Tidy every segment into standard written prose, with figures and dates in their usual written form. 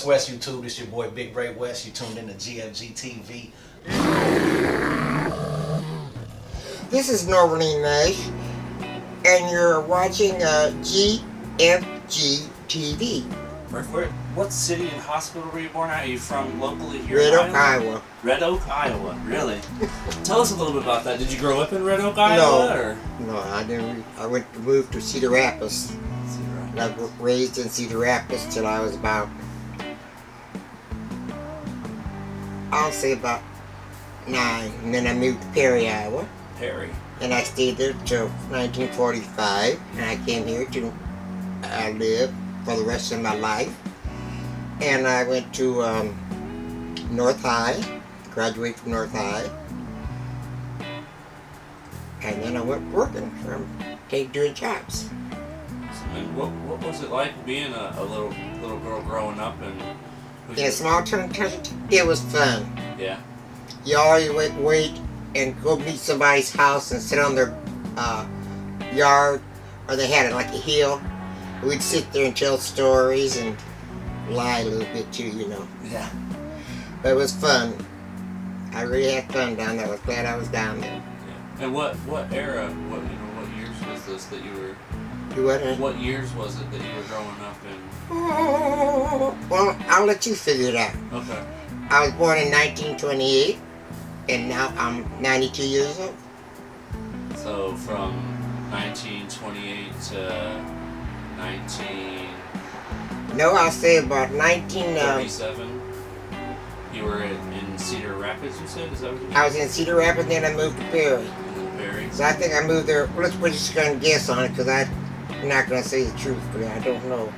West YouTube. This your boy Big Ray West. You tuned in to GFG TV. This is Norvillene Mash, and you're watching GFG TV. What city and hospital were you born at? Are you from locally here? Red Oak, Iowa. Red Oak, Iowa. Really? Tell us a little bit about that. Did you grow up in Red Oak, Iowa? Or? No, I didn't. I went to move to Cedar Rapids. I was raised in Cedar Rapids till I was about, I'll say about 9. And then I moved to Perry, Iowa. Perry. And I stayed there till 1945. And I came here to live for the rest of my life. And I went to North High, graduated from North High. And then I went working doing jobs. And what was it like being a little girl growing up in a small town? It was fun. Yeah. You always wait and go meet somebody's house and sit on their yard, or they had it like a hill. We'd sit there and tell stories and lie a little bit too, you know. Yeah. But it was fun. I really had fun down there. I was glad I was down there. Yeah. And what era? What years was this that you were? What years was it that you were growing up in? Well, I'll let you figure it out. Okay. I was born in 1928, and now I'm 92 years old. So from 1928 to 19... No, I'll say about 1937. You were in Cedar Rapids, you said? Is that what you said? I was in Cedar Rapids, then I moved to Perry. Perry? So I think I moved there. We're just going to guess on it, because I'm not going to say the truth, but I don't know.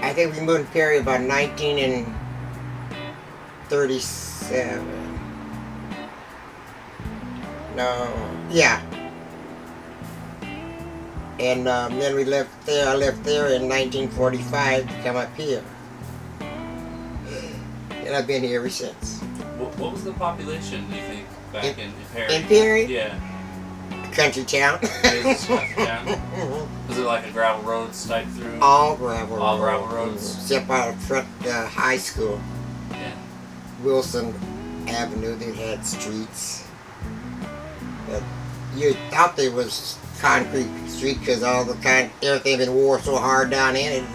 I think we moved to Perry about 1937. No, yeah. And then we left there. I left there in 1945 to come up here. And I've been here ever since. What was the population, do you think, back in Perry? In Perry? Yeah. Country town. Was it like a gravel roads type through? All gravel roads. All gravel roads. Except out front high school. Yeah. Wilson Avenue, they had streets. But you thought there was concrete street because everything been wore so hard down in it.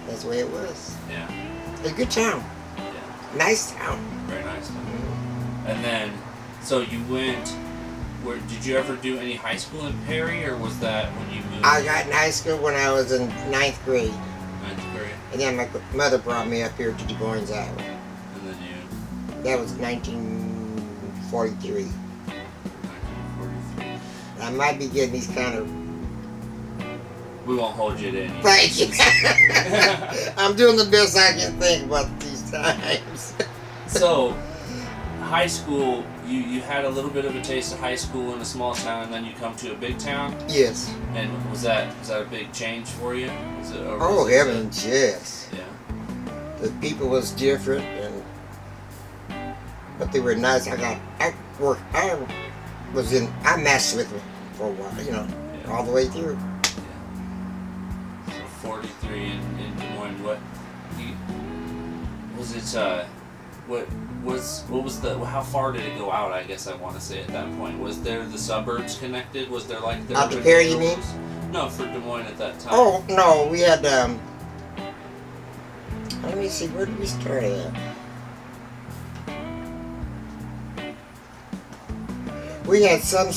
That's the way it was. Yeah. It's a good town. Yeah. Nice town. Very nice town. Mm-hmm. And then, so you went. Did you ever do any high school in Perry, or was that when you moved? I got in high school when I was in 9th grade. 9th grade. And then my mother brought me up here to Des Moines, Iowa. And then That was 1943. 1943. I might be getting these kind of... We won't hold you to any. Thank you. I'm doing the best I can think about these times. So, high school, you had a little bit of a taste of high school in a small town, and then you come to a big town? Yes. And was that a big change for you? Oh, heavens, yes. Yeah. The people was different, but they were nice. I messed with them for a while, you know, all the way through. Yeah. So 43 in Des Moines. How far did it go out, I guess I want to say at that point? Was there the suburbs connected? Was there like... Out to Perry, you mean? No, for Des Moines at that time. Oh, no, we had, let me see, where did we start at? We had some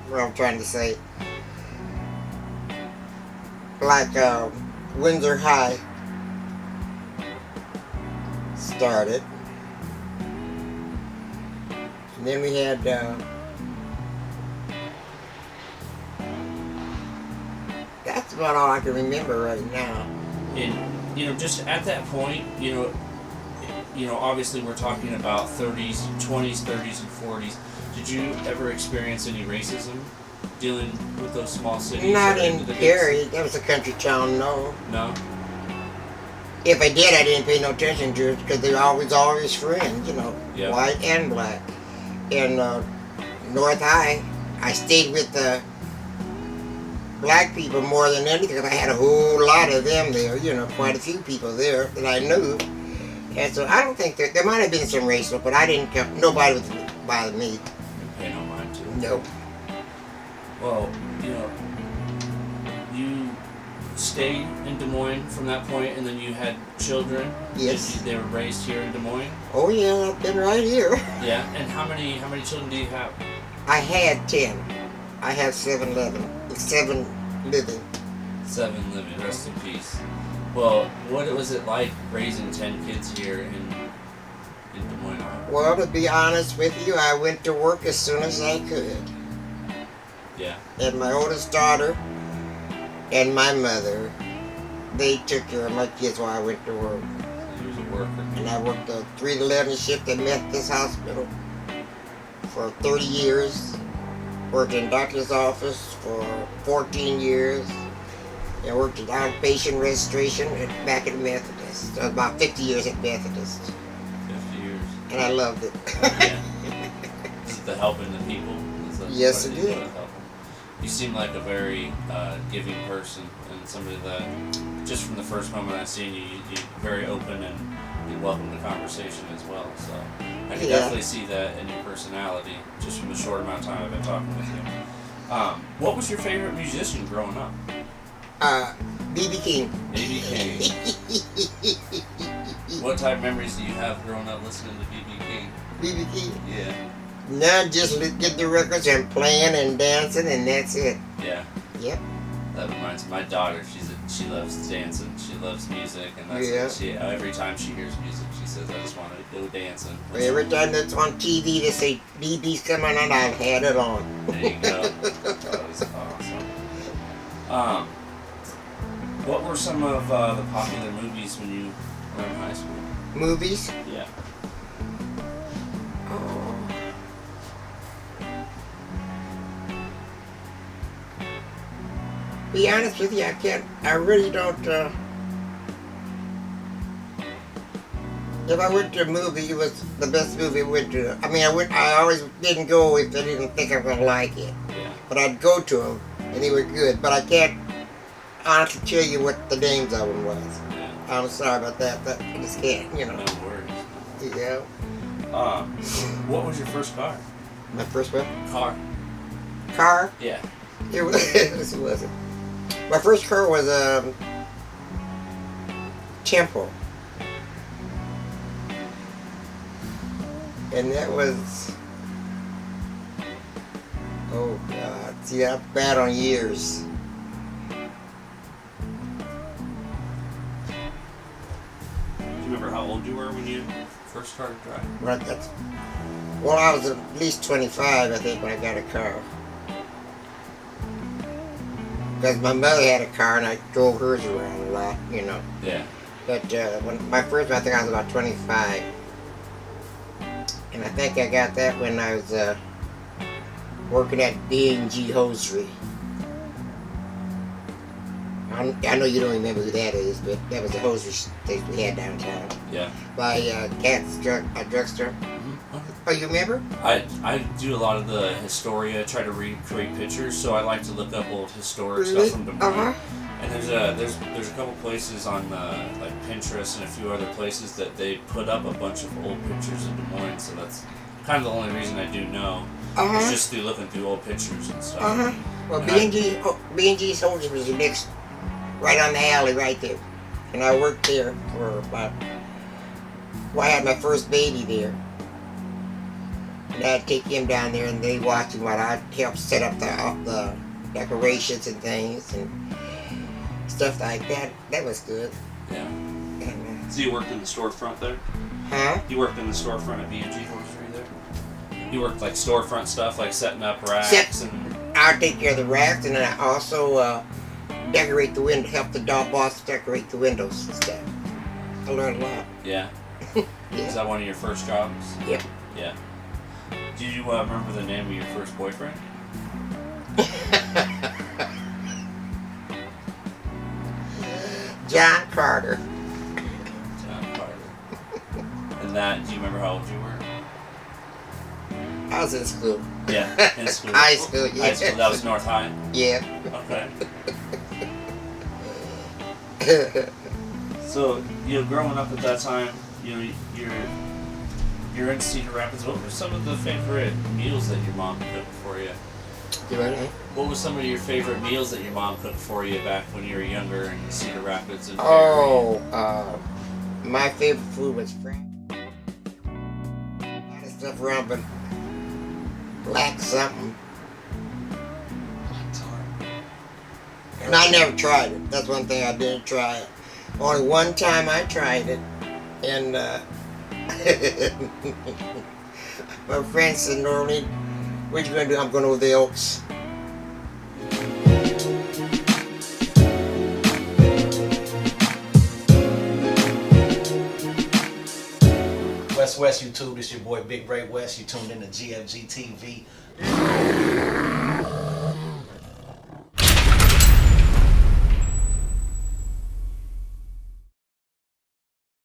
what I'm trying to say, like Windsor High started, and then we had that's about all I can remember right now. And just at that point, obviously we're talking about 20s, 30s, and 40s. Did you ever experience any racism dealing with those small cities? Not in Perry. That was a country town, no. No? If I did, I didn't pay no attention to it because they were always friends, Yep. White and black. In North High, I stayed with black people more than anything, because I had a whole lot of them there, you know, quite a few people there that I knew. And so I don't think there might have been some racial, but I didn't come, nobody would bother me. You pay no mind to it. Nope. Well, you know, you stayed in Des Moines from that point, and then you had children. Yes. They were raised here in Des Moines. Oh yeah, I've been right here. Yeah. And how many children do you have? I had 10. I have 7 living. 7 living. 7 living. Rest in peace. Well, what was it like raising 10 kids here in Des Moines, Iowa? Well, to be honest with you, I went to work as soon as I could. Yeah. And my oldest daughter and my mother, they took care of my kids while I went to work. So you was a worker. And I worked the 3 to 11 shift at Methodist Hospital for 30 years. Worked in doctor's office for 14 years. And worked at outpatient registration back at Methodist. So about 50 years at Methodist. 50 years. And I loved it. Yeah. Is it the helping the people? Yes, it did. You seem like a very giving person, and somebody that, just from the first moment I seen you, you're very open and you welcome the conversation as well. So I can definitely see that in your personality, just from the short amount of time I've been talking with you. What was your favorite musician growing up? B.B. King. B.B. King. What type of memories do you have growing up listening to B.B. King? B.B. King? Yeah. Now just get the records and playing and dancing, and that's it. Yeah. Yep. That reminds me, my daughter, she loves dancing, she loves music, and that's Yeah. what every time she hears music, she says, I just want to go dancing. Every time that's on TV, they say BB's coming on, I've had it on. There you go. That was awesome. What were some of the popular movies when you were in high school? Movies? Yeah. Oh. Be honest with you, I really don't, if I went to a movie, it was the best movie I went to. I mean, I always didn't go if I didn't think I was going to like it. Yeah. But I'd go to them, and they were good. But I can't honestly tell you what the names of them was. Yeah. I'm sorry about that, but I just can't, you know. No worries. Yeah. What was your first car? My first what? Car? Car? Yeah. It wasn't. My first car was a Tempo. And that was, oh God, see, I'm bad on years. Do you remember how old you were when you first started driving? Well, I was at least 25, I think, when I got a car. Because my mother had a car and I drove hers around a lot, you know. Yeah. But when my first one, I think I was about 25. And I think I got that when I was working at B&G Hosiery. I know you don't remember who that is, but that was the hosiery station we had downtown. Yeah. By Cat's drugstore. Oh, you remember? I do a lot of the Historia, try to recreate pictures, so I like to look up old historic stuff from Des Moines. Uh-huh. And there's a couple places on like Pinterest and a few other places that they put up a bunch of old pictures of Des Moines, so that's kind of the only reason I do know. It's just through looking through old pictures and stuff. Well, B&G's Hosiery was the next, right on the alley right there. And I worked there for about, I had my first baby there. And I'd take him down there and they watch him while I'd help set up the decorations and things and stuff like that. That was good. Yeah. And, So you worked in the storefront there? huh? You worked in the storefront at B&G Hosiery there? You worked like storefront stuff, like setting up racks and... I'd take care of the racks and then I also decorate the window, help the dog boss decorate the windows and stuff. I learned a lot. Yeah. Yeah. Is that one of your first jobs? Yep. Yeah. Do you remember the name of your first boyfriend? John Carter. John Carter. And that, do you remember how old you were? I was in school. Yeah, in school. High school, yeah. High school. That was North High. Yeah. Okay. So, growing up at that time, you're in Cedar Rapids. What were some of the favorite meals that your mom cooked for you? What were some of your favorite meals that your mom cooked for you back when you were younger in Cedar Rapids? And my favorite food was fried. A lot of stuff around, but black something. Black tar. And I never tried it. That's one thing I didn't try it. Only one time I tried it, and my friend said, "Norvillene, what you gonna do?" "I'm going over the Oaks." West YouTube, this your boy Big Ray West. You tuned in to GFG TV.